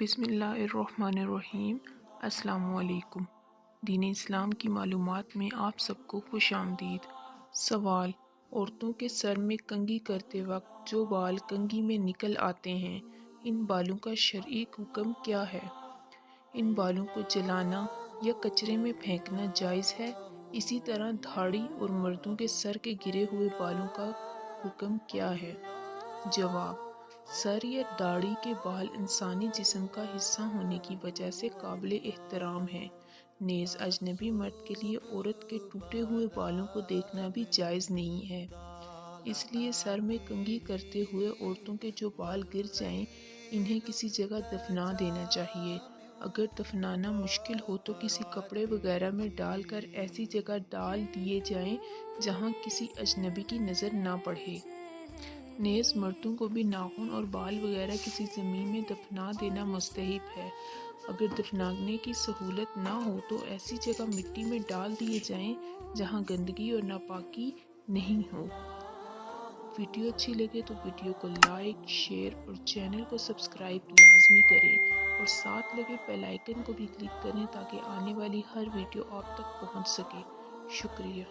بسم اللہ الرحمن الرحیم۔ السلام علیکم۔ دین اسلام کی معلومات میں آپ سب کو خوش آمدید۔ سوال: عورتوں کے سر میں کنگھی کرتے وقت جو بال کنگھی میں نکل آتے ہیں، ان بالوں کا شرعی حکم کیا ہے؟ ان بالوں کو جلانا یا کچرے میں پھینکنا جائز ہے؟ اسی طرح دھاڑی اور مردوں کے سر کے گرے ہوئے بالوں کا حکم کیا ہے؟ جواب: سر یا داڑھی کے بال انسانی جسم کا حصہ ہونے کی وجہ سے قابل احترام ہیں، نیز اجنبی مرد کے لیے عورت کے ٹوٹے ہوئے بالوں کو دیکھنا بھی جائز نہیں ہے۔ اس لیے سر میں کنگھی کرتے ہوئے عورتوں کے جو بال گر جائیں، انہیں کسی جگہ دفنا دینا چاہیے۔ اگر دفنانا مشکل ہو تو کسی کپڑے وغیرہ میں ڈال کر ایسی جگہ ڈال دیے جائیں جہاں کسی اجنبی کی نظر نہ پڑے۔ نیز مردوں کو بھی ناخن اور بال وغیرہ کسی زمین میں دفنا دینا مستحب ہے۔ اگر دفنانے کی سہولت نہ ہو تو ایسی جگہ مٹی میں ڈال دیے جائیں جہاں گندگی اور ناپاکی نہیں ہو۔ ویڈیو اچھی لگے تو ویڈیو کو لائک، شیئر اور چینل کو سبسکرائب لازمی کریں اور ساتھ لگے بیل آئیکن کو بھی کلک کریں تاکہ آنے والی ہر ویڈیو آپ تک پہنچ سکے۔ شکریہ۔